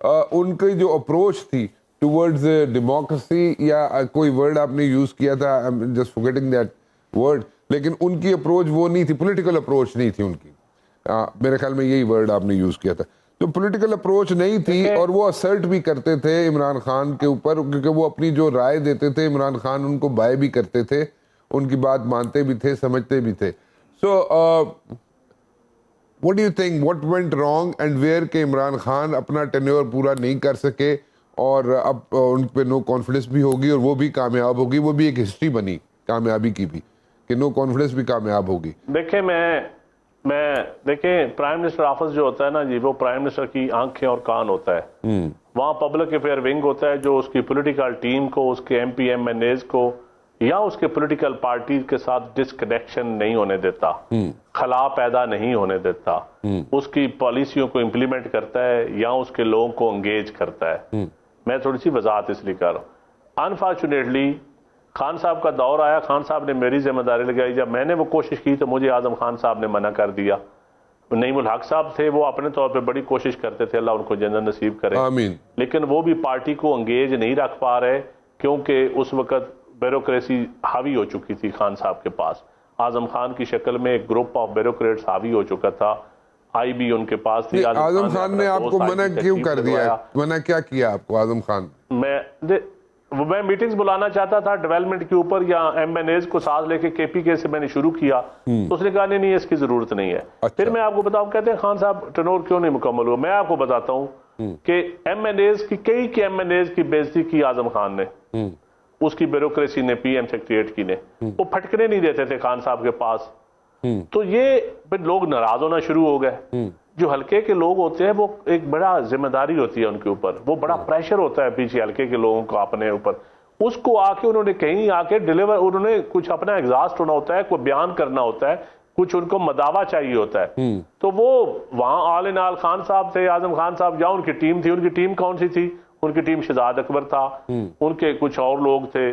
ان کی جو اپروچ تھی ٹورڈز ڈیموکریسی, یا کوئی ورڈ آپ نے یوز کیا تھا, جسٹ فارگیٹنگ دیٹ ورڈ, لیکن ان کی اپروچ وہ نہیں تھی, پولیٹیکل اپروچ نہیں تھی ان کی. میرے خیال میں یہی ورڈ آپ نے یوز کیا تھا. تو پولیٹیکل اپروچ نہیں تھی, اور وہ اسرٹ بھی کرتے تھے عمران خان کے اوپر, کیونکہ وہ اپنی جو رائے دیتے تھے عمران خان ان کو بائے بھی کرتے تھے, ان کی بات مانتے بھی تھے, سمجھتے بھی تھے. سو what do you think, what went wrong and where کہ عمران خان اپنا ٹینیور پورا نہیں کر سکے, اور اب ان پہ نو کانفیڈنس بھی ہوگی اور وہ بھی کامیاب ہوگی. وہ بھی ایک ہسٹری بنی کامیابی کی بھی کہ نو کانفیڈنس بھی کامیاب ہوگی. دیکھیں دیکھیں پرائم منسٹر آفس جو ہوتا ہے نا جی, وہ پرائم منسٹر کی آنکھیں اور کان ہوتا ہے. وہاں پبلک افیئر ونگ ہوتا ہے جو اس کی پولیٹیکل ٹیم کو, اس کے MP MNAs کو یا اس کے پولیٹیکل پارٹیز کے ساتھ ڈسکنیکشن نہیں ہونے دیتا, خلا پیدا نہیں ہونے دیتا, اس کی پالیسیوں کو امپلیمنٹ کرتا ہے یا اس کے لوگوں کو انگیج کرتا ہے. میں تھوڑی سی وضاحت اس لیے کر رہا ہوں. انفارچونیٹلی خان صاحب کا دور آیا, خان صاحب نے میری ذمہ داری لگائی. جب میں نے وہ کوشش کی تو مجھے اعظم خان صاحب نے منع کر دیا. نعیم الحق صاحب تھے, وہ اپنے طور پہ بڑی کوشش کرتے تھے, اللہ ان کو جنت نصیب کرے, آمین, لیکن وہ بھی پارٹی کو انگیج نہیں رکھ پا رہے, کیونکہ اس وقت بیوروکریسی حاوی ہو چکی تھی خان صاحب کے پاس. اعظم خان کی شکل میں ایک گروپ آف بیوروکریٹس حاوی ہو چکا تھا. IB ان کے پاس تھی. اعظم خان نے آپ کو منع کیوں کر دیا, منع کیا کیا آپ کو اعظم خان؟ میں میٹنگز بلانا چاہتا تھا ڈیولپمنٹ کے اوپر, یا MNAs کو ساتھ لے کے KPK سے میں نے شروع کیا, تو اس نے کہا نہیں اس کی ضرورت نہیں ہے. پھر میں آپ کو بتاؤں, کہتے ہیں خان صاحب ٹینور کیوں نہیں مکمل ہوا. میں آپ کو بتاتا ہوں کہ MNAs کی کئی MNAs کی بےعزتی کی اعظم خان نے, اس کی بیوروکریسی نے, PM سیکریٹریٹ کی نے. وہ پھٹکنے نہیں دیتے تھے خان صاحب کے پاس. تو یہ پھر لوگ ناراض ہونا شروع ہو گئے. جو حلقے کے لوگ ہوتے ہیں وہ ایک بڑا ذمہ داری ہوتی ہے ان کے اوپر, وہ بڑا پریشر ہوتا ہے پیچھے حلقے کے لوگوں کو اپنے اوپر. اس کو آ کے انہوں نے کہیں آ کے ڈیلیور, انہوں نے کچھ اپنا ایگزاسٹ ہونا ہوتا ہے, کوئی بیان کرنا ہوتا ہے, کچھ ان کو مداوا چاہیے ہوتا ہے. تو وہ وہاں آل ان آل خان صاحب تھے, اعظم خان صاحب, یا ان کی ٹیم تھی. ان کی ٹیم کون سی تھی؟ ان کی ٹیم شہزاد اکبر تھا, ان کے کچھ اور لوگ تھے.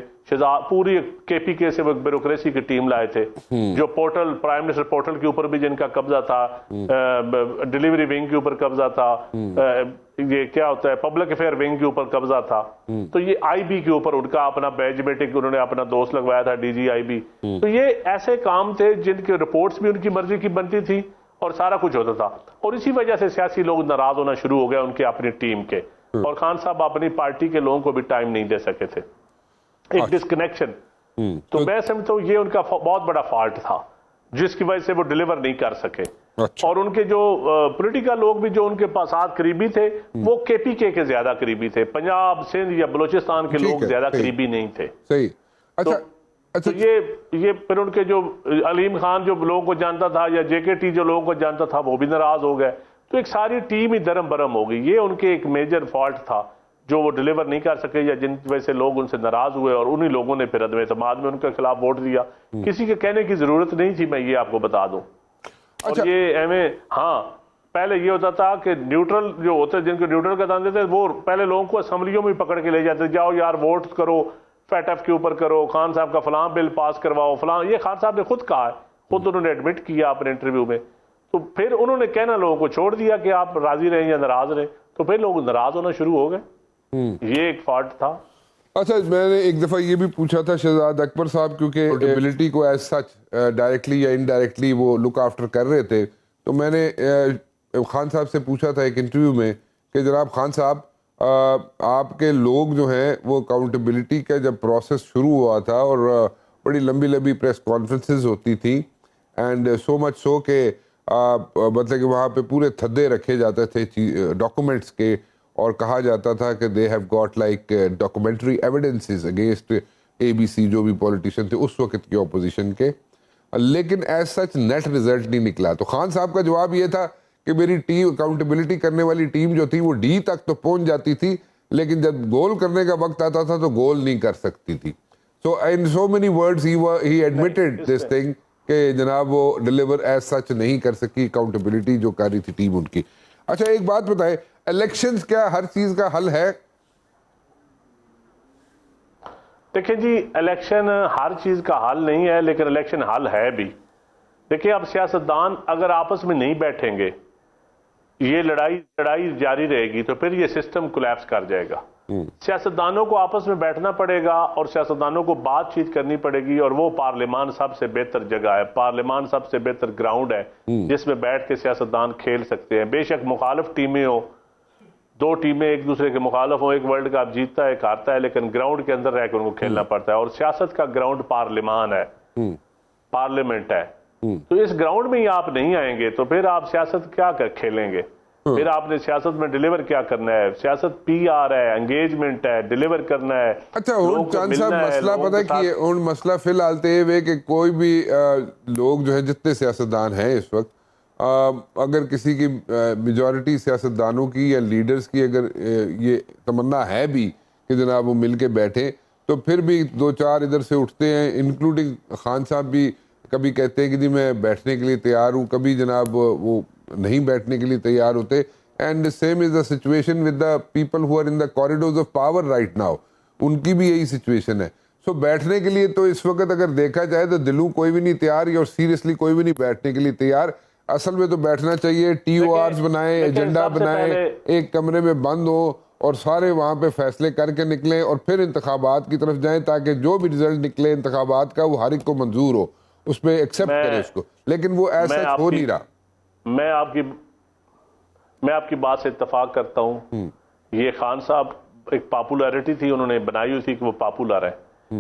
پوری KPK سے وہ بیوروکریسی کی ٹیم لائے تھے, جو پورٹل, پرائم منسٹر پورٹل کے اوپر بھی جن کا قبضہ تھا, ڈیلیوری ونگ کے اوپر قبضہ تھا, یہ کیا ہوتا ہے پبلک افیئر ونگ کے اوپر قبضہ تھا. تو یہ IB کے اوپر ان کا اپنا بیج میٹنگ, انہوں نے اپنا دوست لگوایا تھا DG IB. تو یہ ایسے کام تھے جن کے رپورٹس بھی ان کی مرضی کی بنتی تھی اور سارا کچھ ہوتا تھا. اور اسی وجہ سے سیاسی لوگ ناراض ہونا شروع ہو گئے ان کے اپنی ٹیم کے, اور خان صاحب اپنی پارٹی کے لوگوں کو بھی ٹائم نہیں دے سکے تھے. ایک ڈسکنیکشن. تو میں سمجھتا ہوں یہ ان کا بہت بڑا فالٹ تھا جس کی وجہ سے وہ ڈیلیور نہیں کر سکے. اور ان کے جو پولیٹیکل لوگ بھی جو ان کے ساتھ قریبی تھے وہ کے پی کے زیادہ قریبی تھے، پنجاب سندھ یا بلوچستان کے لوگ زیادہ قریبی نہیں تھے. صحیح. اچھا تو یہ پھر ان کے جو علیم خان جو لوگوں کو جانتا تھا یا جے کے ٹی جو لوگوں کو جانتا تھا وہ بھی ناراض ہو گئے. تو ایک ساری ٹیم ہی درم برم ہو گئی. یہ ان کے ایک میجر فالٹ تھا جو وہ ڈیلیور نہیں کر سکے، یا جن وجہ سے لوگ ان سے ناراض ہوئے اور انہی لوگوں نے پھر عدم اعتماد میں ان کے خلاف ووٹ دیا. کسی کے کہنے کی ضرورت نہیں تھی، میں یہ آپ کو بتا دوں. اور یہ ہاں پہلے یہ ہوتا تھا کہ نیوٹرل جو ہوتے جن کو نیوٹرل کا دان دیتے وہ پہلے لوگوں کو اسمبلیوں میں پکڑ کے لے جاتے، جاؤ یار ووٹ کرو فیٹ ایف کے اوپر کرو، خان صاحب کا فلاں بل پاس کرواؤ فلاں. یہ خان صاحب نے خود کہا ہے، خود انہوں نے ایڈمٹ کیا اپنے انٹرویو میں. تو پھر انہوں نے کہنا لوگوں کو چھوڑ دیا کہ آپ راضی رہیں یا ناراض رہیں، تو پھر لوگ ناراض ہونا شروع ہو گئے. یہ ایک فالٹ تھا. اچھا میں نے ایک دفعہ یہ بھی پوچھا تھا شہزاد اکبر صاحب، کیونکہ اکاؤنٹیبلٹی کو ایز سچ ڈائریکٹلی یا انڈائریکٹلی وہ لک آفٹر کر رہے تھے، تو میں نے خان صاحب سے پوچھا تھا ایک انٹرویو میں کہ جناب خان صاحب آپ کے لوگ جو ہیں وہ اکاؤنٹیبلٹی کا جب پروسیس شروع ہوا تھا اور بڑی لمبی لمبی پریس کانفرنسز ہوتی تھیں، اینڈ سو مچ سو کہ مطلب کہ وہاں پہ پورے تھدے رکھے جاتے تھے ڈاکومنٹس کے، اور کہا جاتا تھا کہ they have got like documentary evidences against A B C جو بھی پولیٹیشین تھے اس وقت کے اپوزیشن کے، لیکن ایز سچ نیٹ رزلٹ نہیں نکلا. تو خان صاحب کا جواب یہ تھا کہ میری ٹیم اکاؤنٹیبلٹی کرنے والی ٹیم جو تھی وہ ڈی تک تو پہنچ جاتی تھی، لیکن جب گول کرنے کا وقت آتا تھا تو گول نہیں کر سکتی تھی. So in so many words he admitted this thing کہ جناب وہ ڈیلیور ایز سچ نہیں کر سکی اکاؤنٹیبلٹی جو کر رہی تھی ٹیم ان کی. اچھا ایک بات بتائیں، الیکشنز کیا ہر چیز کا حل ہے؟ دیکھیں جی الیکشن ہر چیز کا حل نہیں ہے، لیکن الیکشن حل ہے بھی. دیکھیں اب سیاستدان اگر آپس میں نہیں بیٹھیں گے، یہ لڑائی جاری رہے گی تو پھر یہ سسٹم کولیپس کر جائے گا. سیاستدانوں کو آپس میں بیٹھنا پڑے گا اور سیاستدانوں کو بات چیت کرنی پڑے گی، اور وہ پارلیمان سب سے بہتر جگہ ہے، پارلیمان سب سے بہتر گراؤنڈ ہے جس میں بیٹھ کے سیاستدان کھیل سکتے ہیں. بے شک مخالف ٹیمیں ہوں، دو ٹیمیں ایک دوسرے کے مخالف ہوں، ایک ورلڈ کپ جیتتا ہے ایک ہارتا ہے، لیکن گراؤنڈ کے اندر رہ کے ان کو کھیلنا پڑتا ہے. اور سیاست کا گراؤنڈ پارلیمان ہے، پارلیمنٹ ہے. تو اس گراؤنڈ میں ہی آپ نہیں آئیں گے تو پھر آپ سیاست کیا کھیلیں گے؟ پھر آپ نے سیاست میں ڈیلیور کیا کرنا ہے؟ سیاست پی آر ہے، انگیجمنٹ ہے، ڈیلیور کرنا ہے. اچھا چاند صاحب مسئلہ پتہ کی ہے، مسئلہ فی الحال تو یہ ہے کہ کوئی بھی لوگ جو ہیں جتنے سیاستدان ہیں اس وقت، اگر کسی کی میجورٹی سیاستدانوں کی یا لیڈرز کی اگر یہ تمنا ہے بھی کہ جناب وہ مل کے بیٹھیں، تو پھر بھی دو چار ادھر سے اٹھتے ہیں، انکلوڈنگ خان صاحب بھی کبھی کہتے ہیں کہ جی میں بیٹھنے کے لیے تیار ہوں، کبھی جناب وہ نہیں بیٹھنے کے لیے تیار ہوتے. And same is the situation with the people who are in the corridors of power right now, ان کی بھی یہی سچویشن ہے. سو بیٹھنے کے لیے تو اس وقت اگر دیکھا جائے تو دلوں کوئی بھی نہیں تیار، اور سیریسلی کوئی بھی نہیں بیٹھنے کے لیے تیار. اصل میں تو بیٹھنا چاہیے، ٹی او آرز بنائیں، ایجنڈا بنائیں، ایک کمرے میں بند ہو اور سارے وہاں پہ فیصلے کر کے نکلیں اور پھر انتخابات کی طرف جائیں، تاکہ جو بھی رزلٹ نکلے انتخابات کا وہ ہر ایک کو منظور ہو، اس پہ ایکسیپٹ کرے اس کو. لیکن وہ ایسا ہو نہیں رہا. میں آپ کی بات سے اتفاق کرتا ہوں. یہ خان صاحب ایک پاپولیرٹی تھی انہوں نے بنائی ہوئی تھی کہ وہ پاپولر ہے.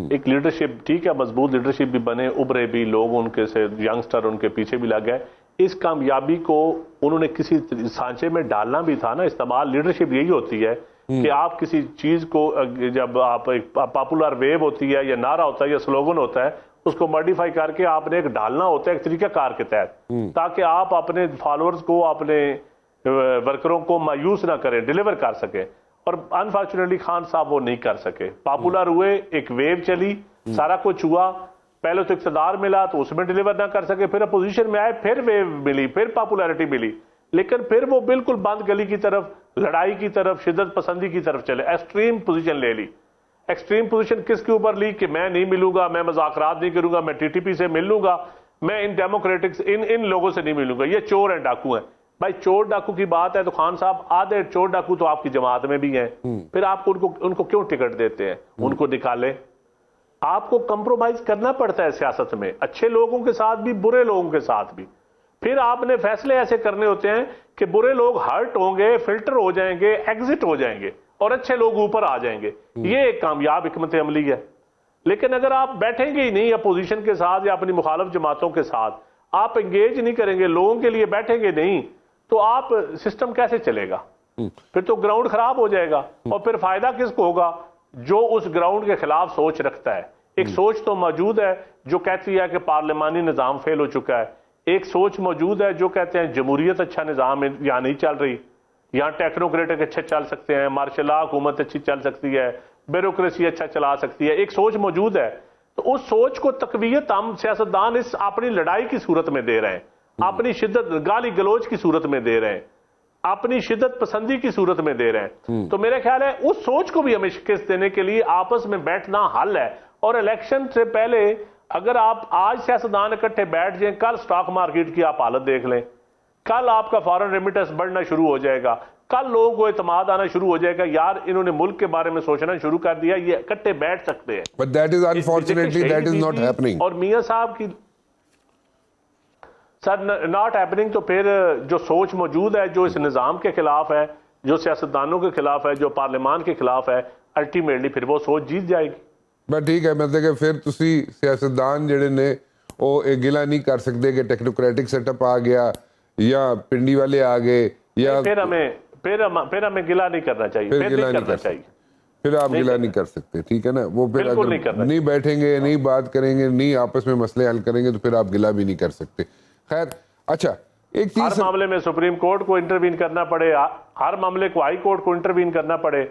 ایک لیڈرشپ ٹھیک ہے، مضبوط لیڈرشپ بھی بنے، ابھرے بھی لوگ، ان کے سے ینگسٹر ان کے پیچھے بھی لگ گئے. اس کامیابی کو انہوں نے کسی سانچے میں ڈالنا بھی تھا نا. استعمال لیڈرشپ یہی ہوتی ہے کہ آپ کسی چیز کو جب آپ ایک پاپولر ویو ہوتی ہے یا نعرہ ہوتا ہے یا سلوگن ہوتا ہے، اس کو ماڈیفائی کر کے آپ نے ایک ڈالنا ہوتا ہے ایک طریقہ کار کے تحت، تاکہ آپ اپنے فالوورز کو اپنے ورکروں کو مایوس نہ کریں، ڈیلیور کر سکیں. اور انفارچونیٹلی خان صاحب وہ نہیں کر سکے. پاپولر ہوئے، ایک ویو چلی، سارا کچھ ہوا، پہلے تو اقتدار ملا تو اس میں ڈیلیور نہ کر سکے، پھر اپوزیشن میں آئے، پھر ویو ملی، پھر پاپولیرٹی ملی، لیکن پھر وہ بالکل بند گلی کی طرف، لڑائی کی طرف، شدت پسندی کی طرف چلے، ایکسٹریم پوزیشن لے لی. ایکسٹریم پوزیشن کس کے اوپر لی کہ میں نہیں ملوں گا، میں مذاکرات نہیں کروں گا، میں ٹی ٹی پی سے مل لوں گا، میں ان ڈیموکریٹکس ان لوگوں سے نہیں ملوں گا، یہ چور ہیں، ڈاکو ہیں. بھائی چور ڈاکو کی بات ہے تو خان صاحب آدھے چور ڈاکو تو آپ کی جماعت میں بھی ہیں، پھر آپ ان کو کیوں ٹکٹ دیتے ہیں؟ ان کو نکالیں. آپ کو کمپرومائز کرنا پڑتا ہے سیاست میں، اچھے لوگوں کے ساتھ بھی، برے لوگوں کے ساتھ بھی. پھر آپ نے فیصلے ایسے کرنے ہوتے ہیں کہ برے لوگ ہرٹ ہوں گے، فلٹر ہو جائیں گے، ایگزٹ ہو جائیں گے، اور اچھے لوگ اوپر آ جائیں گے. یہ ایک کامیاب حکمت عملی ہے. لیکن اگر آپ بیٹھیں گے ہی نہیں اپوزیشن کے ساتھ یا اپنی مخالف جماعتوں کے ساتھ، آپ انگیج نہیں کریں گے, لوگوں کے لیے بیٹھیں گے نہیں, تو آپ سسٹم کیسے چلے گا؟ پھر تو گراؤنڈ خراب ہو جائے گا, اور پھر فائدہ کس کو ہوگا؟ جو اس گراؤنڈ کے خلاف سوچ رکھتا ہے. ایک سوچ تو موجود ہے جو کہتی ہے کہ پارلیمانی نظام فیل ہو چکا ہے, ایک سوچ موجود ہے جو کہتے ہیں جمہوریت اچھا نظام ہے, یہاں نہیں چل رہی, یہاں ٹیکنوکریٹک اچھے چل سکتے ہیں, مارشل لا حکومت اچھی چل سکتی ہے, بیوروکریسی اچھا چلا سکتی ہے, ایک سوچ موجود ہے. تو اس سوچ کو تقویت ہم سیاستدان اس اپنی لڑائی کی صورت میں دے رہے ہیں, اپنی شدت گالی گلوچ کی صورت میں دے رہے ہیں, اپنی شدت پسندی کی صورت میں دے رہے ہیں. تو میرا خیال ہے اس سوچ کو بھی ہمیں شکست دینے کے لیے آپس میں بیٹھنا حل ہے. اور الیکشن سے پہلے اگر آپ آج سیاستدان اکٹھے بیٹھ جائیں, کل سٹاک مارکیٹ کی آپ حالت دیکھ لیں, کل آپ کا فارن ریمیٹنس بڑھنا شروع ہو جائے گا, کل لوگوں کو اعتماد آنا شروع ہو جائے گا, یار انہوں نے ملک کے بارے میں سوچنا شروع کر دیا, یہ اکٹھے بیٹھ سکتے ہیں. But that is unfortunately that is not happening. اور میاں صاحب کی سر ناٹ ہیپننگ, تو پھر جو سوچ موجود ہے جو اس نظام کے خلاف ہے, جو سیاستدانوں کے خلاف ہے, جو پارلیمان کے خلاف ہے, الٹیمیٹلی پھر وہ سوچ جیت جائے گی. بس ٹھیک ہے, مطلب کہ پھر تسی سیاستدان جڑے نے وہ گلا نہیں کر سکتے کہ ٹیکنوکریٹک سیٹ اپ آ گیا یا پنڈی والے آ گئے, یا پھر ہمیں گلا نہیں کرنا چاہیے, پھر گلا نہیں کر سکتے, پھر آپ گلا نہیں کر سکتے, ٹھیک ہے نا. وہ پھر اگر نہیں بیٹھیں گے, نہیں بات کریں گے, نہیں آپس میں مسئلے حل کریں گے, تو پھر آپ گلا بھی نہیں کر سکتے. خیر اچھا, ایک چیز ہر معاملے میں سپریم کورٹ کو انٹروین کرنا پڑے, ہر معاملے کو ہائی کورٹ کو انٹروین کرنا پڑے,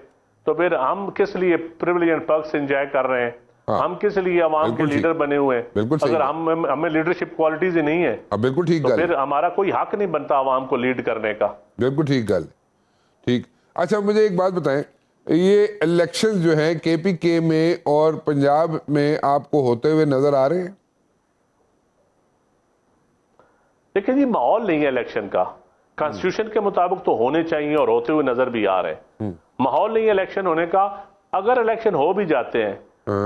تو پھر ہم کس لیے پریویلیج اینڈ پرکس انجوائے کر رہے ہیں؟ ہم کس لیے عوام کے لیڈر بنے ہوئے ہیں؟ اگر ہمیں لیڈرشپ کوالٹیز ہی نہیں ہے, بالکل ٹھیک, تو پھر ہمارا کوئی حق نہیں بنتا عوام کو لیڈ کرنے کا. بالکل ٹھیک گل, ٹھیک. اچھا مجھے ایک بات بتائیں, یہ الیکشن جو ہیں کے پی کے میں اور پنجاب میں آپ کو ہوتے ہوئے نظر آ رہے ہیں؟ دیکھیں جی, ماحول نہیں ہے الیکشن کا, کانسٹیٹیوشن کے مطابق تو ہونے چاہیے اور ہوتے ہوئے نظر بھی آ رہے ہیں. ماحول نہیں ہے الیکشن ہونے کا. اگر الیکشن ہو بھی جاتے ہیں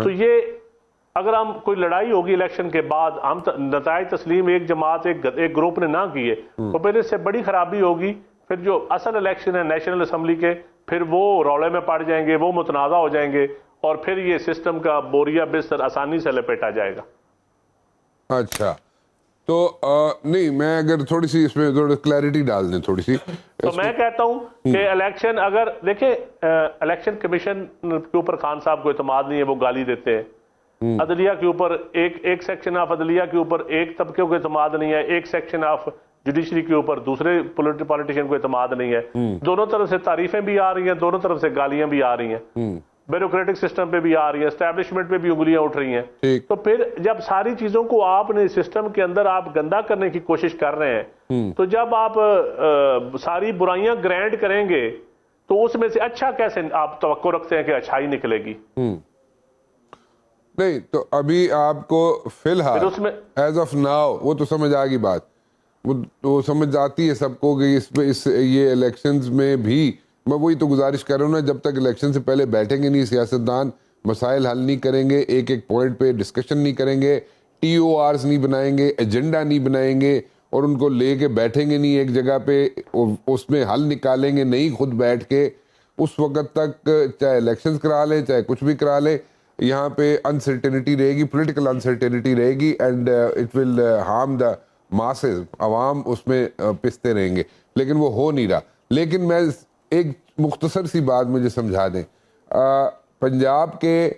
تو یہ اگر ہم کوئی لڑائی ہوگی الیکشن کے بعد, ہم نتائج تسلیم ایک جماعت ایک گروپ نے نہ کیے, تو پھر اس سے بڑی خرابی ہوگی. پھر جو اصل الیکشن ہے نیشنل اسمبلی کے, پھر وہ رولے میں پڑ جائیں گے, وہ متنازع ہو جائیں گے, اور پھر یہ سسٹم کا بوریا بستر آسانی سے لپیٹا جائے گا. اچھا, تو نہیں, میں اگر تھوڑی سی اس میں تھوڑی کلیئرٹی ڈال دیں تھوڑی سی, تو میں کہتا ہوں کہ الیکشن, اگر دیکھیں الیکشن کمیشن کے اوپر خان صاحب کو اعتماد نہیں ہے, وہ گالی دیتے ہیں. عدلیہ کے اوپر ایک سیکشن آف عدلیہ کے اوپر ایک طبقے کو اعتماد نہیں ہے, ایک سیکشن آف جوڈیشری کے اوپر دوسرے پولیٹیشین کو اعتماد نہیں ہے. دونوں طرف سے تعریفیں بھی آ رہی ہیں, دونوں طرف سے گالیاں بھی آ رہی ہیں, بیوروکریٹک سسٹم پہ بھی آ رہی ہیں, اسٹیبلشمنٹ پہ بھی انگلیاں اٹھ رہی ہیں. تو پھر جب ساری چیزوں کو آپ نے سسٹم کے اندر آپ گندا کرنے کی کوشش کر رہے ہیں, تو جب آپ ساری برائیاں گرینڈ کریں گے تو اس میں سے اچھا کیسے آپ توقع رکھتے ہیں کہ اچھائی نکلے گی؟ نہیں, تو ابھی آپ کو فی الحال ایز آف ناؤ وہ تو سمجھ آ گئی بات, وہ سمجھ آتی ہے سب کو کہ یہ الیکشنز میں بھی, میں وہی تو گزارش کر رہا ہوں نا, جب تک الیکشن سے پہلے بیٹھیں گے نہیں سیاستدان, مسائل حل نہیں کریں گے, ایک ایک پوائنٹ پہ ڈسکشن نہیں کریں گے, ٹی او آرز نہیں بنائیں گے, ایجنڈا نہیں بنائیں گے, اور ان کو لے کے بیٹھیں گے نہیں ایک جگہ پہ, اس میں حل نکالیں گے نہیں خود بیٹھ کے, اس وقت تک چاہے الیکشنز کرا لیں چاہے کچھ بھی کرا لیں, یہاں پہ انسرٹینٹی رہے گی, پولیٹیکل انسرٹینٹی رہے گی, and it will harm the masses, عوام اس میں پستے رہیں گے. لیکن وہ ہو نہیں رہا. لیکن میں ایک مختصر سی بات مجھے سمجھا دیں, پنجاب کے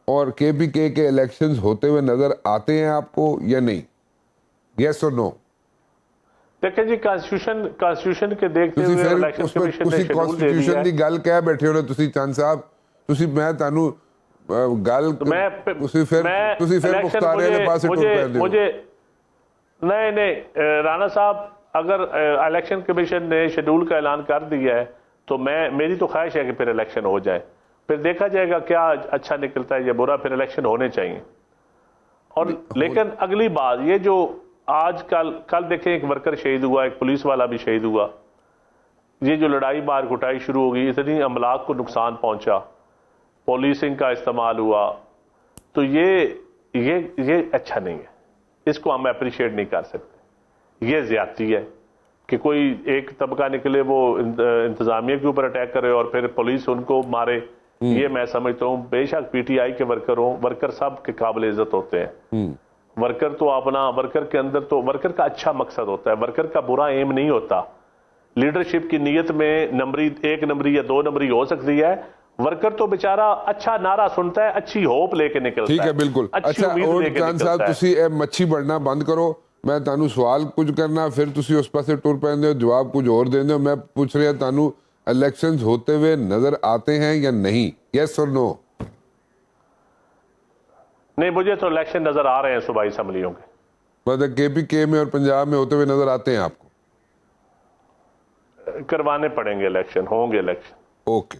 اور کے پی کے الیکشنز ہوتے ہوئے نظر آتے ہیں آپ کو یا نہیں؟ یس اور نو؟ دیکھیں جی, کانسٹیٹیوشن کے دیکھتے ہوئے الیکشن کمیشن نے شیڈول دے دیا ہے. دی گل کہہ بیٹھے ہو نا تسی چند صاحب, تسی میں تانوں گل تسی پھر مختاریہ نے پاسے ٹور کر دیو. مجھے نہیں رانا صاحب, اگر الیکشن کمیشن نے شیڈول کا اعلان کر دیا ہے تو میری تو خواہش ہے کہ پھر الیکشن ہو جائے, پھر دیکھا جائے گا کیا اچھا نکلتا ہے یا برا, پھر الیکشن ہونے چاہیے. اور لیکن اگلی بات یہ جو آج کل دیکھیں ایک ورکر شہید ہوا, ایک پولیس والا بھی شہید ہوا, یہ جو لڑائی مار کٹائی شروع ہو گئی, اتنی املاک کو نقصان پہنچا, پولیسنگ کا استعمال ہوا, تو یہ اچھا نہیں ہے, اس کو ہم اپریشیٹ نہیں کر سکتے. یہ زیادتی ہے کہ کوئی ایک طبقہ نکلے وہ انتظامیہ کے اوپر اٹیک کرے اور پھر پولیس ان کو مارے. یہ میں سمجھتا ہوں, بے شک پی ٹی آئی کے ورکر سب کے قابل عزت ہوتے ہیں, ورکر تو اپنا ورکر کے اندر تو ورکر کا اچھا مقصد ہوتا ہے, ورکر کا برا ایم نہیں ہوتا. لیڈرشپ کی نیت میں نمبری 1 نمبری یا 2 نمبری ہو سکتی ہے, ورکر تو بیچارہ اچھا نعرہ سنتا ہے, اچھی ہوپ لے کے نکلتا ہے. ٹھیک ہے بالکل. اچھا اور خان صاحب تسی اے مچھی بڑھنا بند کرو, میں تانوں سوال کچھ کرنا پھر تسی اس پاسے ٹر پیندے ہو, جواب کچھ اور دیندے ہو. میں پوچھ رہا تانوں الیکشنز ہوتے ہوئے نظر آتے ہیں یا نہیں, یس اور نو؟ نہیں, مجھے تو الیکشن نظر آ رہے ہیں صوبائی اسمبلیوں کے. مطلب کے پی کے میں اور پنجاب میں ہوتے ہوئے نظر آتے ہیں آپ کو؟ کروانے پڑیں گے الیکشن, ہوں گے الیکشن. اوکے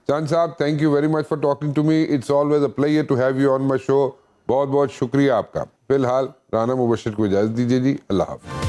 چاند صاحب, thank you very much for talking to me. It's always a pleasure to have you on my show. بہت بہت شکریہ آپ کا. فی الحال رانا مبشر کو اجازت دیجیے جی, اللہ حافظ.